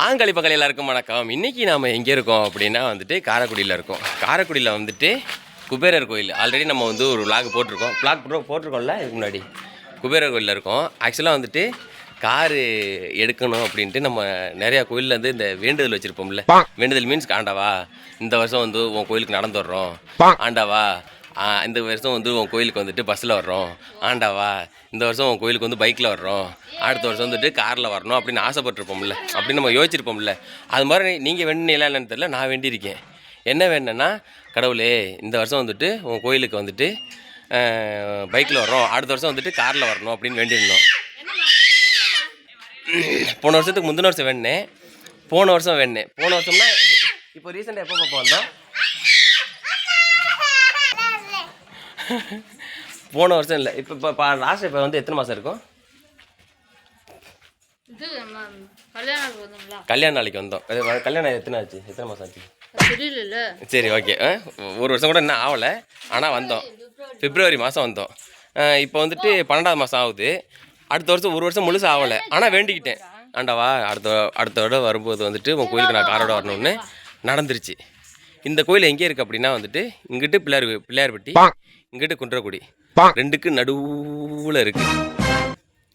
ஆண்களி பக்கம் எல்லாருக்கும் வணக்கம். இன்றைக்கி நாம் எங்கே இருக்கோம் அப்படின்னா வந்துட்டு காரைக்குடியில் இருக்கோம். காரைக்குடியில் வந்துட்டு குபேரர் கோயில் ஆல்ரெடி நம்ம வந்து ஒரு விளாக் போட்டிருக்கோம்ல இதுக்கு முன்னாடி. குபேரர் கோயிலில் இருக்கோம். ஆக்சுவலாக வந்துட்டு காரு எடுக்கணும் அப்படின்ட்டு நம்ம நிறையா கோயிலேருந்து இந்த வேண்டுதல் வச்சுருப்போம்ல. வேண்டுதல் மீன்ஸ் ஆண்டாவா இந்த வருஷம் வந்து உன் கோயிலுக்கு நடந்து வர்றோம், ஆண்டாவா இந்த வருஷம் வந்து உன் கோயிலுக்கு வந்துட்டு பஸ்ஸில் வர்றோம், ஆண்டாவா இந்த வருஷம் உன் கோயிலுக்கு வந்து பைக்கில் வர்றோம், அடுத்த வருஷம் வந்துட்டு காரில் வரணும் அப்படின்னு ஆசைப்பட்டிருப்போம்ல, அப்படின்னு நம்ம யோசிச்சிருப்போம்ல. அது மாதிரி நீங்கள் வேண்டினீங்களா இல்லைன்னு தெரியல, நான் வேண்டியிருக்கேன். என்ன வேணுன்னா, கடவுளே இந்த வருஷம் வந்துட்டு உன் கோயிலுக்கு வந்துட்டு பைக்கில் வர்றோம், அடுத்த வருஷம் வந்துட்டு காரில் வரணும் அப்படின்னு வேண்டியிருந்தோம். போன வருஷத்துக்கு முந்தின வருஷம் வேணேன், போன வருஷம் வருஷம்னா இப்போ ரீசெண்டாக எப்போ பார்ப்போம் வந்தோம், போன வருஷம் இல்லை, இப்போ லாஸ்ட் இப்போ வந்து எத்தனை மாதம் இருக்கும்? கல்யாண நாளைக்கு வந்தோம். கல்யாணம் எத்தனை மாதம் ஆச்சு? சரி, ஓகே. ஒரு வருஷம் கூட இன்னும் ஆகலை, ஆனால் வந்தோம். பிப்ரவரி மாதம் வந்தோம். இப்போ வந்துட்டு 12வது மாதம் ஆகுது. அடுத்த வருஷம் ஒரு வருஷம் முழுசாக ஆகலை, ஆனால் வேண்டிக்கிட்டேன், ஆண்டாவா அடுத்த விட வரும்போது வந்துட்டு உன் கோயிலுக்கு நான் காரோட வரணும்னு நடந்துருச்சு. இந்த கோயில் எங்கே இருக்குது அப்படின்னா வந்துட்டு இங்கிட்டு பிள்ளையார்பட்டி, இங்கிட்டு குன்றக்குடி, ரெண்டுக்கு நடுவில் இருக்குது.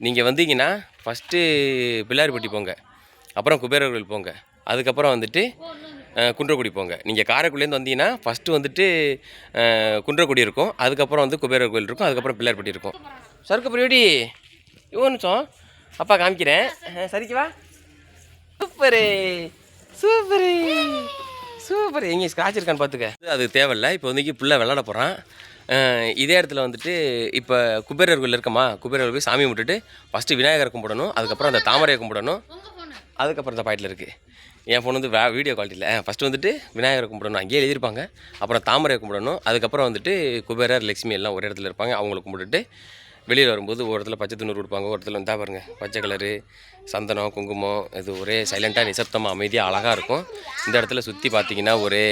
நீங்கள் வந்தீங்கன்னா ஃபஸ்ட்டு பிள்ளையார்பட்டி போங்க, அப்புறம் குபேரர் கோயில் போங்க, அதுக்கப்புறம் வந்துட்டு குன்றக்குடி போங்க. நீங்கள் காரைக்குடிலேருந்து வந்தீங்கன்னா ஃபஸ்ட்டு வந்துட்டு குன்றக்குடி இருக்கும், அதுக்கப்புறம் வந்து குபேரர் கோயில் இருக்கும், அதுக்கப்புறம் பிள்ளையார்பட்டி இருக்கும். சருக்கு பிரியோடி ஒரு நிமிஷம் அப்பா காமிக்கிறேன், சரிக்குவா. Super super super. எங்கே ஸ்க்ராட்ச் இருக்கான்னு பார்த்துக்க. அது தேவையில்லை. இப்போ வந்து பிள்ளை விளாட போகிறான். இதே இடத்துல வந்துட்டு இப்போ குபேரர் கோயில் இருக்கமா, குபேரர் போய் சாமி கும்பிட்டுட்டு ஃபஸ்ட்டு விநாயகரை கும்பிடணும், அதுக்கப்புறம் அந்த தாமரையை கும்பிடணும், அதுக்கப்புறம் இந்த பாயிண்டில் இருக்குது. என் ஃபோன் வந்து வீடியோ குவாலிட்டியில் ஃபஸ்ட்டு வந்துட்டு விநாயகரை கும்பிடணும், அங்கேயே எழுதியிருப்பாங்க, அப்புறம் தாமரையை கும்பிடணும், அதுக்கப்புறம் வந்துட்டு குபேரர் லக்ஷ்மி எல்லாம் ஒரு இடத்துல இருப்பாங்க, அவங்களை கும்பிட்டுட்டு வெளியில் வரும்போது ஒரு இடத்துல பச்சை துணூறு கொடுப்பாங்க, ஒரு இடத்துல வந்தால் பாருங்கள் பச்சை கலரு சந்தனம் குங்குமம், இது ஒரே சைலண்ட்டாக நிசப்தமாக அமைதியாக அழகாக இருக்கும். இந்த இடத்துல சுற்றி பார்த்தீங்கன்னா ஒரே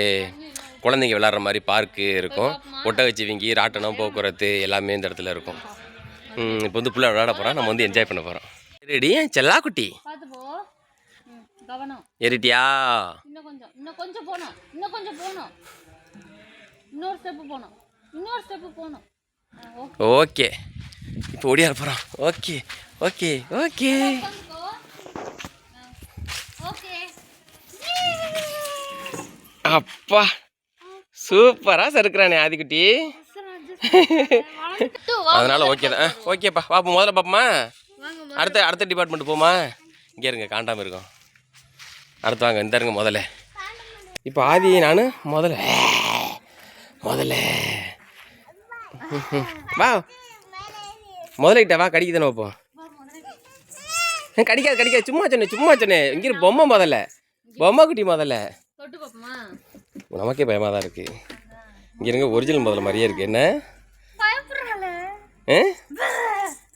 குழந்தைங்க விளாட்ற மாதிரி பார்க்கு இருக்கும், ஒட்டகச்சிவிங்கி ராட்டனம் போக்குவரத்து எல்லாமே இந்த இடத்துல இருக்கும். இப்போ வந்து பிள்ளை விளாட போகிறோம், நம்ம வந்து என்ஜாய் பண்ண போகிறோம். ரெடி செல்லா குட்டி ஏறிட்டியா? ஓகே, இப்போ ஓடியா போகிறோம். ஓகே ஓகே ஓகே அப்பா சூப்பராக சறுக்குறானே ஆதிக்குட்டி. அதனால ஓகே தான். ஓகேப்பா பாப்போம், முதல்ல பார்ப்போமா, அடுத்த டிபார்ட்மெண்ட் போமா. இங்கே இருங்க, காண்டாமல் இருக்கும். அடுத்து வாங்க, இந்த இருங்க முதல்ல. இப்போ ஆதி நான் முதல்ல வா முதல்ல வா, கடிக்க தானே வைப்போம். கடிக்காது சும்மா சொன்னேன். இங்கே பொம்மை முதல்ல, பொம்மை குட்டி முதல்ல. நமக்கே பயமாக தான் இருக்குது. இங்கே இருங்க, ஒரிஜினல் முதல்ல மாதிரியே இருக்குது. என்ன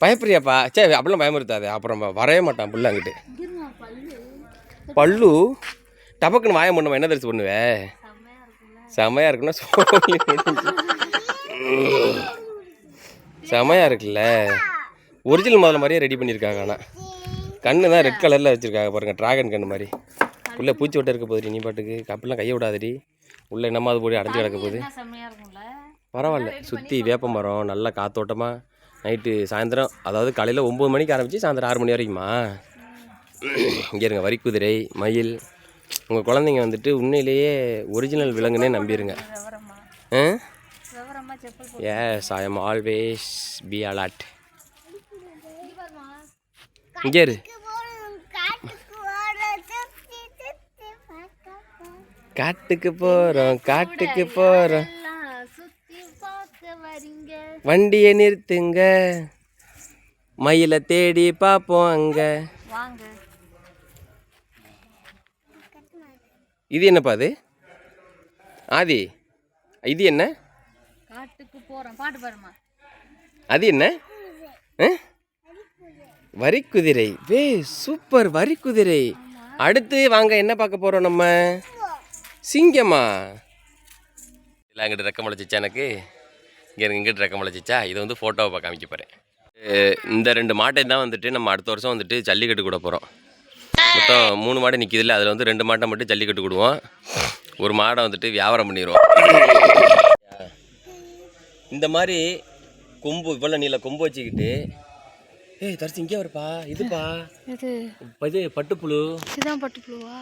பயப்படுறியாப்பா? சரி, அப்படிலாம் பயமுறுத்தாது, அப்புறம் வரவே மாட்டான் புள்ள. அங்கிட்டு பல்லு டபக்குன்னு வாயம் பண்ணுவேன், என்ன தெரிச்சு பண்ணுவேன், செமையாக இருக்குன்னா செமையாக இருக்குல்ல. ஒரிஜினல் முதல்ல மாதிரியே ரெடி பண்ணியிருக்காங்க. ஆனால் கண்ணு தான் ரெட் கலரில் வச்சுருக்காங்க பாருங்கள், ட்ராகன் கண்ணு மாதிரி. உள்ளே பூச்சி விட்டு இருக்க போகுது, நீ பாட்டுக்கு கப்பெல்லாம் கையை விடாதடி, உள்ளே என்னமா அது போய் அடைஞ்சு கிடக்க போகுது. பரவாயில்ல, சுற்றி வேப்ப மரம், நல்லா காத்தோட்டமாக. நைட்டு சாயந்தரம், அதாவது காலையில் 9 மணிக்கு ஆரம்பித்து சாயந்தரம் 6 மணி வரைக்குமா. இங்கே இருங்க, வரிக்குதிரை, மயில். உங்கள் குழந்தைங்க வந்துட்டு உண்மையிலேயே ஒரிஜினல் விலங்குன்னே நம்பிடுங்க. Yes, I am always be alert. இங்கே இரு, காட்டுக்கு போகிறோம் வண்டியை நிறுத்துங்க, மயிலை தேடி பார்ப்போம் அங்கே. இது என்னப்பா அது ஆதி? இது என்ன? அது என்ன? வரிக்குதிரை. சூப்பர், வரிக்குதிரை. அடுத்து வாங்க, என்ன பார்க்க போகிறோம் நம்ம? சிங்கமா? இல்லை, அங்கிட்டு ரெக்க முளைச்சிச்சா எனக்கு. இங்கிட்டு ரெக்க முளைச்சிச்சா. இதை வந்து ஃபோட்டோவை காமிக்க போகிறேன். இந்த 2 மாட்டை தான் வந்துட்டு நம்ம அடுத்த வருஷம் வந்துட்டு ஜல்லிக்கட்டு கூட போகிறோம். மொத்தம் 3 மாடு நிற்கிதில்ல, அதில் வந்து 2 மாட்டை மட்டும் ஜல்லிக்கட்டு விடுவோம். ஒரு மாடை வந்துட்டு வியாபாரம் பண்ணிடுவோம். இந்த மாதிரி கொம்பு இவ்வளோ நீல கொம்பு வச்சுக்கிட்டு தரிசி இங்கே வருப்பா. இதுப்பா இது பட்டுப்புழு. இதுதான் பட்டுப்புழுவா?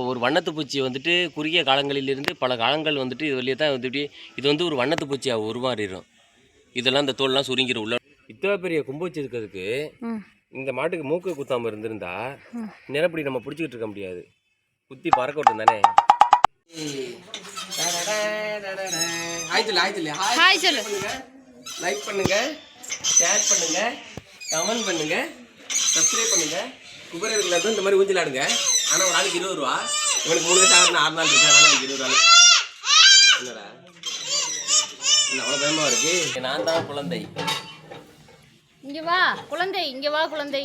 ஒரு வண்ணத்து பூச்சி வந்துட்டு குறுகிய காலங்களிலிருந்து பல காலங்கள் வந்துட்டு இது வழியே தான் வந்துட்டு இது வந்து ஒரு வண்ணத்து பூச்சியாக உருமாறிடும். இதெல்லாம் இந்த தோல்லாம் சுருங்கிடும் உள்ள. இத்தனை பெரிய கொம்பு வச்சிருக்கிறதுக்கு இந்த மாட்டுக்கு மூக்கு குத்தாமல் இருந்திருந்தா நிறப்படி நம்ம பிடிச்சிக்கிட்டு இருக்க முடியாது. குத்தி பறக்க விட்டும் தானே. லைக் பண்ணுங்க, ஷேர் பண்ணுங்க, கமெண்ட் பண்ணுங்க, சப்ஸ்கிரைப் பண்ணுங்க. குபேரர்கள் இந்த மாதிரி ஊஞ்சல் ஆடுங்க. ஆனால் ஒரு ஆளுக்கு 20 ரூபா. இவனுக்கு 3 வயசு ஆகுதுன்னு 6 நாள் இருக்கு. அதனால எனக்கு 20 ரூபா. என்னடா அவ்வளோ பயமா இருக்கு. நான் தான் குழந்தை. இங்க வா குழந்தை, இங்க வா குழந்தை.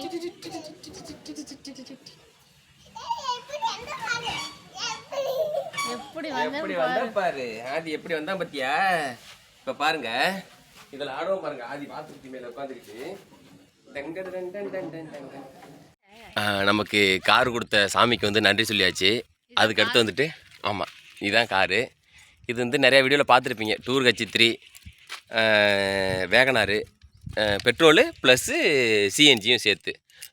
எப்படி வந்தா பாரு. ஆதி எப்படி வந்தா பத்தியா? இப்ப பாருங்க, இதுல ஆடுவோம் பாருங்க. ஆதி பாத்துக்கிட்டு மேல உட்காந்துக்கிட்டு நமக்கு கார் கொடுத்த சாமிக்கு வந்து நன்றி சொல்லியாச்சு. அதுக்கு அடுத்து வந்துட்டு ஆமாம் இதுதான் காரு. இது வந்து நிறையா வீடியோவில் பார்த்துருப்பீங்க. டூர் கட்சி 3 வேகனாரு பெட்ரோலு ப்ளஸ்ஸு சிஎன்ஜியும் சேர்த்து.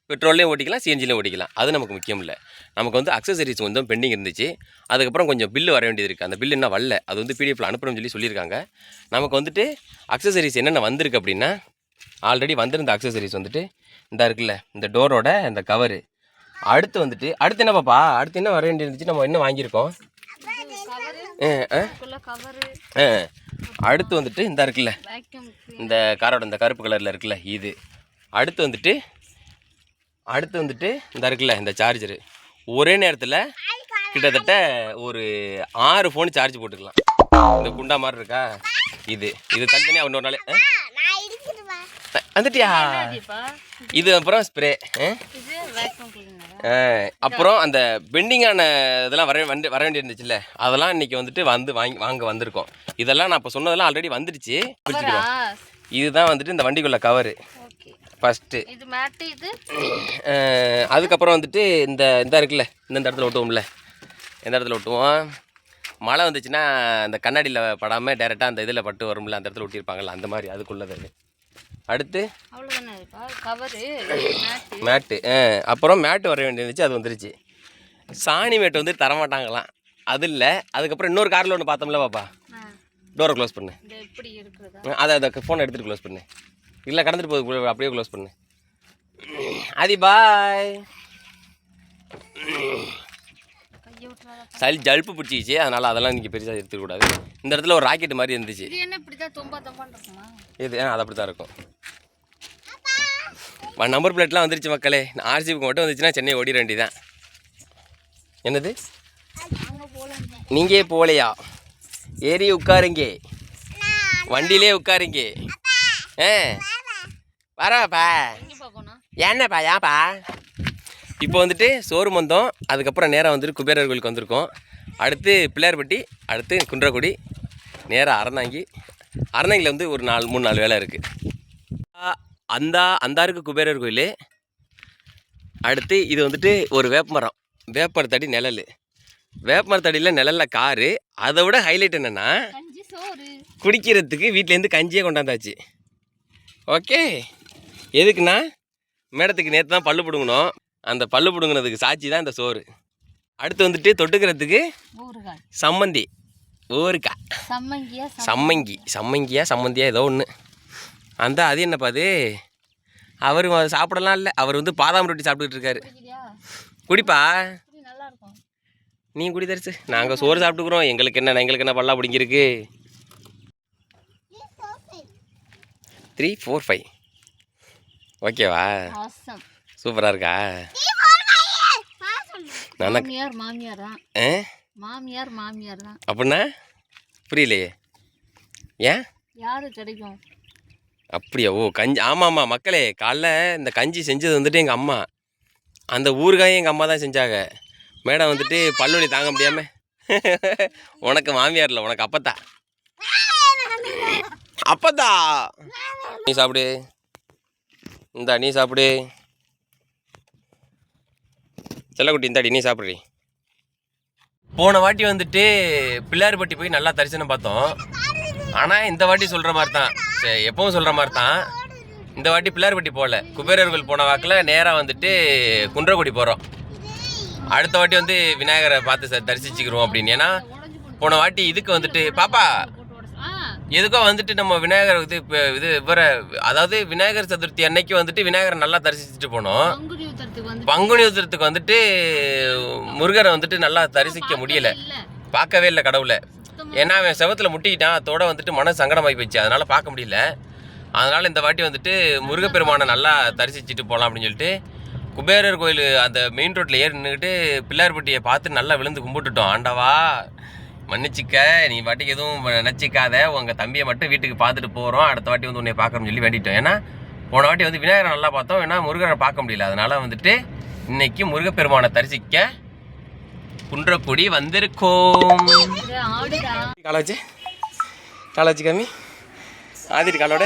பெட்ரோல்லையும் ஓட்டிக்கலாம், சிஎன்ஜிலையும் ஓட்டிக்கலாம். அது நமக்கு முக்கியம் இல்லை. நமக்கு வந்து அக்சசரிஸ் கொஞ்சம் பெண்டிங் இருந்துச்சு. அதுக்கப்புறம் கொஞ்சம் பில்லு வர வேண்டியது இருக்குது. அந்த பில்லு இன்னும் வரல. அது வந்து பிடிஎஃப்ல அனுப்புகிறோம்னு சொல்லியிருக்காங்க. நமக்கு வந்துட்டு அக்சசரிஸ் என்னென்ன வந்திருக்கு அப்படின்னா, ஆல்ரெடி வந்திருந்த அக்சசரிஸ் வந்துட்டு இந்த இருக்குல்ல, இந்த டோரோட இந்த கவரு. அடுத்து வந்துட்டு அடுத்து என்ன பாப்பா, அடுத்து என்ன வர வேண்டியது இருந்துச்சு, நம்ம என்ன வாங்கியிருக்கோம். அடுத்து வந்துட்டு இந்த இருக்குல்ல, இந்த காரோட இந்த கருப்பு கலரில் இருக்குல்ல இது. அடுத்து வந்துட்டு இந்த இருக்குல்ல இந்த சார்ஜரு. ஒரே நேரத்தில் கிட்டத்தட்ட ஒரு 6 ஃபோன் சார்ஜ் போட்டுக்கலாம். இந்த குண்டா மாதிரி இருக்கா இது. இது தனித்தனியாக இன்னொரு நாள் வந்துட்டியா. இது அப்புறம் ஸ்ப்ரே, அப்புறம் அந்த பெண்டிங்கான இதெல்லாம் வர வேண்டி இருந்துச்சுல்ல, அதெல்லாம் இன்னைக்கு வந்துட்டு வாங்க வந்திருக்கோம். இதெல்லாம் நான் இப்போ சொன்னதெல்லாம் ஆல்ரெடி வந்துடுச்சு. இதுதான் வந்துட்டு இந்த வண்டிக்குள்ள கவரு ஃபஸ்ட்டு. அதுக்கப்புறம் வந்துட்டு இந்த இருக்குல்ல, இந்த இடத்துல ஒட்டுவோம்ல, எந்த இடத்துல ஒட்டுவோம், மழை வந்துச்சுன்னா அந்த கண்ணாடியில் படாமல் டேரெக்டாக அந்த இதில் பட்டு வரும்ல, அந்த இடத்துல ஒட்டியிருப்பாங்கல்ல, அந்த மாதிரி அதுக்குள்ளது அது. அடுத்து மேட்டு. அப்புறம் மேட்டு வர வேண்டியிருந்துச்சு, அது வந்துருச்சு. சாணி மேட்டு வந்து தரமாட்டாங்களாம், அது இல்லை. அதுக்கப்புறம் இன்னொரு காரில் ஒன்று பார்த்தோம்ல பாப்பா, டோரை க்ளோஸ் பண்ணு. அதை ஃபோனை எடுத்துகிட்டு க்ளோஸ் பண்ணு. இல்லை கடந்துட்டு போகுது, அப்படியே க்ளோஸ் பண்ணு. ஆதி பாய். ஜல்ப்பு பிடிச்சிச்சு, அதனால் அதெல்லாம் இன்றைக்கி பெருசாக எடுத்துக்கூடாது. இந்த இடத்துல ஒரு ராக்கெட் மாதிரி இருந்துச்சு. இது அது அப்படி தான் இருக்கும். நம்பர் பிளேட்லாம் வந்துருச்சு மக்களே. ஆர்சிபுக்கு மட்டும் வந்துச்சுன்னா சென்னை ஓடிட வேண்டியதான். என்னது நீங்கள் போகலையா? ஏறி உட்காருங்க, வண்டியிலே உட்காருங்க. வரப்பா. என்னப்பா ஏன்ப்பா? இப்போ வந்துட்டு சோறு வந்தோம். அதுக்கப்புறம் நேராக வந்துட்டு குபேரர் கோயிலுக்கு வந்திருக்கோம். அடுத்து பிள்ளையார்பட்டி, அடுத்து குன்றக்குடி, நேராக அறந்தாங்கியில் வந்து ஒரு 3-4 வேலை இருக்குது. அந்த இருக்குது குபேரர் கோயில். அடுத்து இது வந்துட்டு ஒரு வேப்பமரத்தடி நிழல். வேப்பமரத்தடியில் நிழலில் காரு. அதை விட ஹைலைட் என்னென்னா, குடிக்கிறதுக்கு வீட்டிலேருந்து கஞ்சியே கொண்டாந்தாச்சு. ஓகே, எதுக்குன்னா மேடத்துக்கு நேற்று தான் பல்லு பிடுங்கணும். அந்த பல்லு பிடுங்கினதுக்கு சாட்சி தான் இந்த சோறு. அடுத்து வந்துட்டு தொட்டுக்கிறதுக்கு சம்மந்தி, ஊறுக்காய், சம்மந்தியா ஏதோ ஒன்று. அது என்னப்பா அது? அவர் சாப்பிடலாம் இல்லை, அவர் வந்து பாதாம் ரொட்டி சாப்பிட்டுக்கிட்டு இருக்காரு. குடிப்பா, நீ குடி தரிசு. நாங்கள் சோறு சாப்பிட்டுக்குறோம். எங்களுக்கு என்ன பல்லா பிடிங்கிருக்கு. 3, 4, 5 ஓகேவா? சூப்பராக இருக்கா? அப்படின்னா புரியலையே. ஏன் யாரு கிடைக்கும் அப்படியா? ஓ கஞ்சி. ஆமாம் மக்களே, காலைல இந்த கஞ்சி செஞ்சது வந்துட்டு எங்கள் அம்மா. அந்த ஊறுகாயும் எங்கள் அம்மா தான் செஞ்சாங்க. மேடம் வந்துட்டு பல்லுவலி தாங்க முடியாமல், உனக்கு மாமியார் இல்லை, உனக்கு அப்பத்தா. நீ சாப்பிடு. நீ சாப்பிடு. செல்லக்குட்டி இந்தாடி நீ சாப்பிட்றீ. போன வாட்டி வந்துட்டு பிள்ளையார்பட்டி போய் நல்லா தரிசனம் பார்த்தோம். ஆனால் இந்த வாட்டி சொல்கிற மாதிரி தான், எப்பவும் சொல்கிற மாதிரி தான். இந்த வாட்டி பிள்ளையார்பட்டி போகல, குபேரர்கள் போன வாக்கில் நேராக வந்துட்டு குன்றக்குடி போகிறோம். அடுத்த வாட்டி வந்து விநாயகரை பார்த்து தரிசிச்சுக்கிறோம் அப்படின்னு. ஏன்னா போன வாட்டி இதுக்கு வந்துட்டு பாப்பா எதுக்கோ வந்துட்டு நம்ம விநாயகர் இது அதாவது விநாயகர் சதுர்த்தி அன்னைக்கு வந்துட்டு விநாயகரை நல்லா தரிசிச்சுட்டு போனோம். பங்குனி உத்திரத்துக்கு வந்துட்டு முருகரை வந்துட்டு நல்லா தரிசிக்க முடியல, பார்க்கவே இல்லை கடவுளை. ஏன்னா அவன் செவத்தில் முட்டிக்கிட்டான், அதோட வந்துட்டு மன சங்கடமாகி போயிடுச்சு, அதனால் பார்க்க முடியல. அதனால் இந்த வாட்டி வந்துட்டு முருகப்பெருமானை நல்லா தரிசிச்சுட்டு போகலாம் அப்படின்னு சொல்லிட்டு குபேரர் கோயில் அந்த மெயின் ரோட்டில் ஏறி நின்றுக்கிட்டு பிள்ளையார்பட்டியை பார்த்து நல்லா விழுந்து கும்பிட்டுட்டோம். ஆண்டவா மன்னிச்சிக்க, நீ வாட்டிக்கு எதுவும் நினச்சிக்காத, உங்கள் தம்பியை மட்டும் வீட்டுக்கு பார்த்துட்டு போகிறோம், அடுத்த வாட்டி வந்து உன்னை பார்க்கணும்னு சொல்லி வேண்டிட்டோம். ஏன்னா போன வாட்டி வந்து விநாயகரை நல்லா பார்த்தோம், ஏன்னா முருகரை பார்க்க முடியல. அதனால் வந்துட்டு இன்னைக்கு முருகப்பெருமானை தரிசிக்க குன்றக்குடி வந்திருக்கோம். காலாச்சு காலாச்சு காமி ஆதிரி காலோட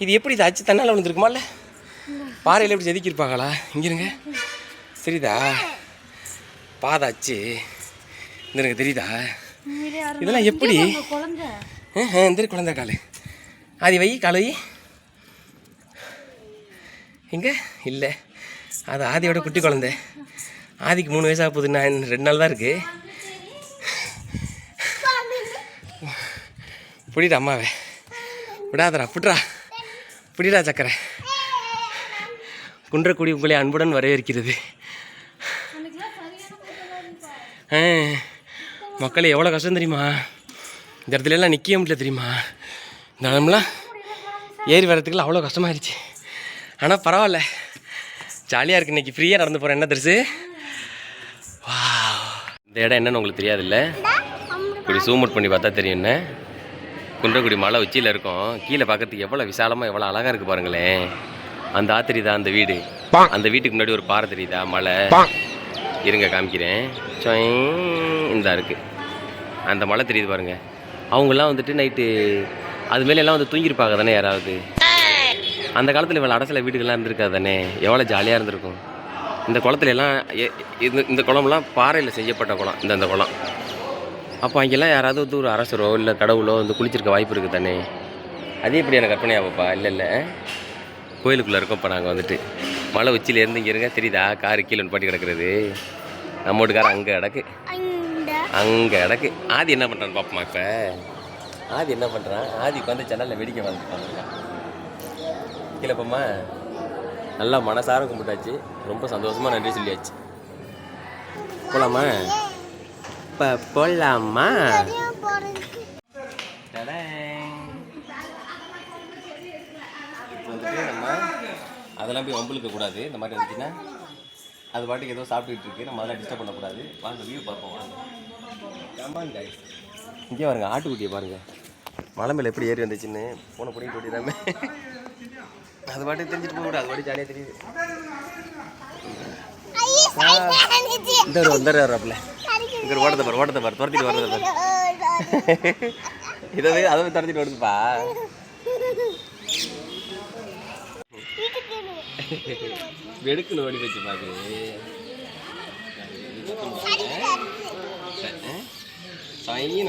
இது எப்படி இது ஆச்சு தன்னால் விழுந்துருக்குமா? இல்லை பாறையில் எப்படி செதுக்கியிருப்பாங்களா? இங்கே இருங்க, தெரியுதா பாதாச்சு இந்த தெரியுதா? இதெல்லாம் எப்படி இந்த குழந்தை காலு ஆதி வை கால வை எங்கே இல்லை, அது ஆதியோட குட்டி குழந்தை. ஆதிக்கு 3 வயசாக போகுது, நான் 2 நாள் தான் இருக்குது. புடிடா அம்மாவே, விடாதரா புட்றா புடிடா சக்கரை. குன்றக்குடி உங்களை அன்புடன் வரவேற்கிறது. மக்களே எவ்வளோ கஷ்டம் தெரியுமா? இந்த இடத்துலலாம் நிற்க முடியல தெரியுமா? இந்த இடம்லாம் ஏறி வரத்துக்குலாம் அவ்வளோ கஷ்டமாயிருச்சு. ஆனால் பரவாயில்ல, ஜாலியாக இருக்குது. இன்றைக்கி ஃப்ரீயாக நடந்து போகிறேன். என்ன தெரிசு? வா, இந்த இடம் என்னன்னு உங்களுக்கு தெரியாதுல்ல? இப்படி ஜூம் அவுட் பண்ணி பார்த்தா தெரியும். என்ன குன்றக்குடி மலை உச்சியில் இருக்கும், கீழே பார்க்கறதுக்கு எவ்வளோ விசாலமாக எவ்வளோ அழகாக இருக்குது பாருங்களேன். அந்த ஆத்திரி தான் அந்த வீடு, அந்த வீட்டுக்கு முன்னாடி ஒரு பாறை தெரியுதா? மலை இருங்க காமிக்கிறேன். இந்த இருக்குது அந்த மலை தெரியுது பாருங்கள். அவங்கெல்லாம் வந்துட்டு நைட்டு அது மேலே எல்லாம் வந்து தூங்கியிருப்பாங்க தானே யாராவது. அந்த காலத்தில் இவ்வளோ அடசில வீடுகள்லாம் இருந்திருக்காது தானே, எவ்வளோ ஜாலியாக இருந்திருக்கும். இந்த குளத்துல எல்லாம் இந்த குளம்லாம் பாறையில் செய்யப்பட்ட குளம், இந்த குளம். அப்போ அங்கெல்லாம் யாராவது வந்து ஒரு அரசரோ இல்லை கடவுளோ வந்து குளிச்சிருக்க வாய்ப்பு இருக்குது தானே. அதே இப்படி எனக்கு கற்பனையாகப்பா? இல்லை இல்லை, கோயிலுக்குள்ளே இருக்கோம். இப்போ நாங்கள் வந்துட்டு மலை உச்சியிலேருந்து இங்கே இருங்க, தெரியுதா? காரு கீழே பாட்டி கிடக்கிறது. நம்ம வீட்டுக்காரன் அங்கே கிடக்கு, அங்கே கிடக்கு. ஆதி என்ன பண்ணுறான்னு பார்ப்போமா? இப்போ ஆதி என்ன பண்ணுறான்? ஆதிக்கு வந்து ஜன்னலில் வேடிக்கை வந்துருக்கான். கீழே போமா, நல்லா மனசார கும்பிட்டாச்சு, ரொம்ப சந்தோஷமாக நன்றி சொல்லியாச்சு. போகலாமா? இப்போ போகலாமா? இப்போ வந்துட்டு நம்ம அதெல்லாம் போய் வம்புழுக்க கூடாது. இந்த மாதிரி வந்துச்சுன்னா அது பாட்டுக்கு ஏதோ சாப்பிட்டுட்டு இருக்கு, நம்ம அதெல்லாம் டிஸ்டர்ப் பண்ணக்கூடாது. வாங்க வியூ பார்ப்போம். வாங்க இங்கே பாருங்க, ஆட்டுக்குட்டியை பாருங்க, மலை மேலே எப்படி ஏறி வந்துச்சுன்னு. போன பிடிக்கிட்டு ஓட்டிடாம அது பாட்டுக்கு தெரிஞ்சுட்டு போக கூடாது, அது பாட்டு ஜாலியாக தெரியுது. இந்த வர்றாப்புல இங்கே ஓட்டத்தை பாரு துரத்திட்டு வர்றதை பாரு. இதை அதை துரத்திட்டு வருதுப்பா. வெடுக்குன்னு ஓடி போச்சு பாரு.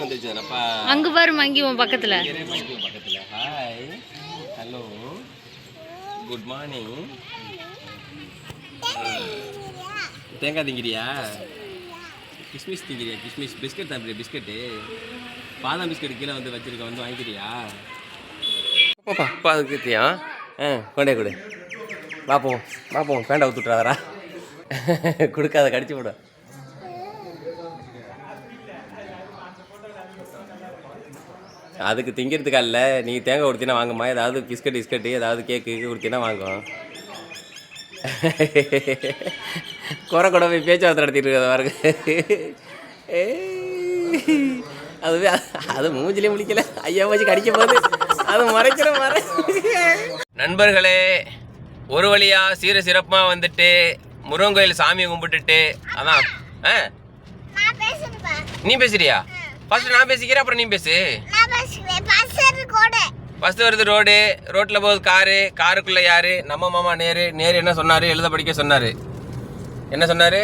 வந்துச்சுப்பா அங்க பாரு, மங்கி பக்கத்துல. Hi, hello, good morning. தேங்காய் திங்கிறியா? கிஸ்மிஸ் திங்கிறியா? கிஸ்மிஸ் பிஸ்கட் சாப்பிட்றியா? பிஸ்கட்டு பாதாம் பிஸ்கட் கீழே வந்து வச்சிருக்க, வந்து வாங்கிக்கிறியா? பாப்பா அப்பா அதுக்கு தியா கொண்டே கொடு. பாப்போம் பேண்டை ஊற்றுட்றாதரா, கொடுக்காத கடிச்சு போட. அதுக்கு திங்கிறதுக்கா இல்லை, நீ தேங்காய் கொடுத்தீங்கன்னா வாங்கம்மா. ஏதாவது பிஸ்கட்டு ஏதாவது கேக்கு கொடுத்தீங்கன்னா வாங்கும். குறை கூட போய் பேச்சுவார்த்தை நடத்திட்டு இருக்காது பாருங்க. அதுவே அது மூஞ்சிலே முடிக்கல, ஐயா வச்சு கடிக்க போகுது, அது மறைக்கிற மறை. நண்பர்களே, ஒரு வழியா சீர சிறப்பாக வந்துட்டு முருகன் கோயில் சாமியை கும்பிட்டுட்டு, அதான் நீ பேசுறியா? ஃபர்ஸ்ட் நான் பேசிக்கிறேன், அப்புறம் நீ பேசு. பஸ் வருது, ரோட்டில் போகுது காருக்குள்ளே யாரு? நம்ம மாமா நேரு என்ன சொன்னார்? எழுத படிக்க சொன்னார். என்ன சொன்னாரு?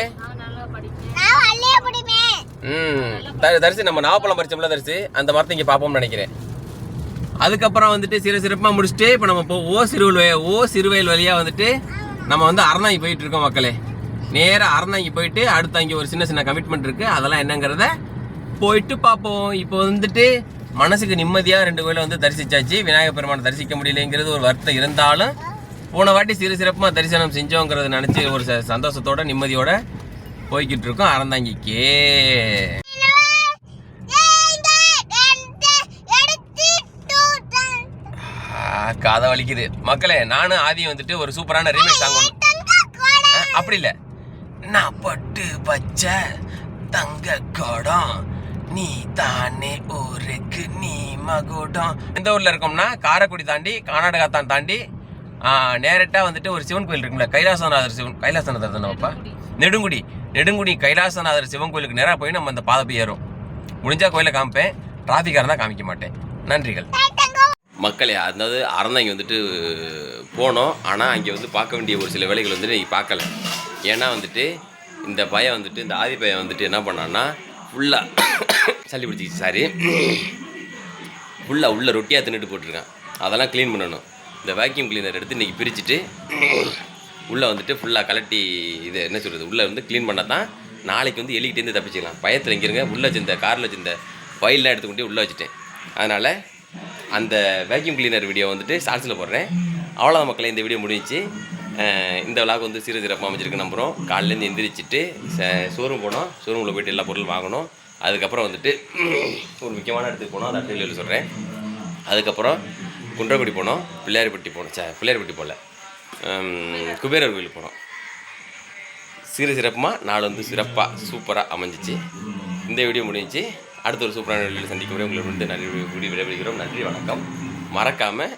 தரிசி நம்ம நாவப்பழம் பறிச்சோம்ல தரிசி, அந்த மரத்தை இங்கே பார்ப்போம்னு நினைக்கிறேன். அதுக்கப்புறம் வந்துட்டு சிறப்பாக முடிச்சுட்டு இப்போ நம்ம இப்போ ஓ சிறுவயல் வழியாக வந்துட்டு நம்ம வந்து அறந்தாங்கி போயிட்டு இருக்கோம் மக்களே. நேராக அறந்தாங்கி போயிட்டு அடுத்து அங்கே ஒரு சின்ன கமிட்மெண்ட் இருக்குது, அதெல்லாம் என்னங்கிறத போயிட்டு பார்ப்போம். இப்போ வந்துட்டு மனசுக்கு நிம்மதியாக 2 கோயிலை வந்து தரிசிச்சாச்சு. விநாயகர் பெருமானை தரிசிக்க முடியலைங்கிறது ஒரு வருத்தம் இருந்தாலும் போன வாட்டி சிறப்பாக தரிசனம் செஞ்சோங்கிறத நினச்சி ஒரு சந்தோஷத்தோட நிம்மதியோட போய்கிட்டு இருக்கோம் அறந்தாங்கிக்கு. காதை வலிக்குது மக்களே. நானும் ஆதியும் வந்துட்டு ஒரு சூப்பரான ரீமேக் சாங் ஒன்று, அப்படி இல்லை, நான் பட்டு பச்சை தங்க கோடம் நீ தானே ஊருக்கு நீ மகுடம். எந்த ஊரில் இருக்கோம்னா காரைக்குடி தாண்டி கர்நாடகா தாண்டி நேரட்டாக வந்துட்டு ஒரு சிவன் கோயில் இருக்குல்ல, கைலாசநாதர் தானேப்பா, நெடுங்குடி கைலாசநாதர் சிவன் கோயிலுக்கு நேராக போய் நம்ம அந்த பாதை போய் ஏறும். முடிஞ்சால் கோயிலை காமிப்பேன், டிராஃபிக்காக இருந்தால் காமிக்க மாட்டேன். நன்றிகள் மக்களே. அதாவது அறந்தாங்கி வந்துட்டு போனோம், ஆனால் அங்கே வந்து பார்க்க வேண்டிய ஒரு சில வேலைகள் வந்துட்டு இன்றைக்கி பார்க்கல. ஏன்னா வந்துட்டு இந்த பையன் வந்துட்டு இந்த ஆதி பையன் வந்துட்டு என்ன பண்ணான்னா ஃபுல்லாக சளி பிடிச்சிக்கிச்சு, சாரி, ஃபுல்லாக உள்ள ரொட்டியாக தின்னுட்டு போட்டிருக்கான். அதெல்லாம் க்ளீன் பண்ணணும். இந்த வேக்யூம் கிளீனர் எடுத்து இன்றைக்கி பிரிச்சுட்டு உள்ளே வந்துட்டு ஃபுல்லாக கலட்டி இது என்ன சொல்கிறது உள்ளே வந்து க்ளீன் பண்ணால் தான் நாளைக்கு வந்து எலிக்கிட்டேருந்து தப்பிச்சிக்கலாம். பயத்தில் இங்கிருங்க உள்ளே வச்சிருந்த காரில் வச்சிருந்த ஃபைல்லாம் எடுத்துக்கிட்டே உள்ளே வச்சுட்டேன். அதனால் அந்த வேக்யூம் கிளீனர் வீடியோ வந்துட்டு ஷார்ட்ஸில் போடுறேன். அவ்வளோதான் மக்களே, இந்த வீடியோ முடிஞ்சிச்சு. இந்த விளாக் வந்து சிறப்பாக அமைச்சிருக்கு நம்புகிறோம். காலையிலேருந்து எந்திரிச்சிட்டு ஷோரூம் போனோம், ஷோரூமில் போய்ட்டு எல்லா பொருளும் வாங்கணும். அதுக்கப்புறம் வந்துட்டு ஒரு முக்கியமான இடத்துக்கு போனோம், அதை டெய்லியில் சொல்கிறேன். அதுக்கப்புறம் குன்றக்குடி போனோம், பிள்ளையார்பட்டி போகல, குபேரர் கோயிலுக்கு போனோம். சிறப்பாக நாள் வந்து சிறப்பாக சூப்பராக அமைஞ்சிச்சு. இந்த வீடியோ முடிஞ்சிச்சு. அடுத்த ஒரு சூப்பரான வீடியோவில் சந்திக்க முடியும். உங்களை வந்து நன்றி விடைபெறுகிறோம். நன்றி, வணக்கம். மறக்காமல்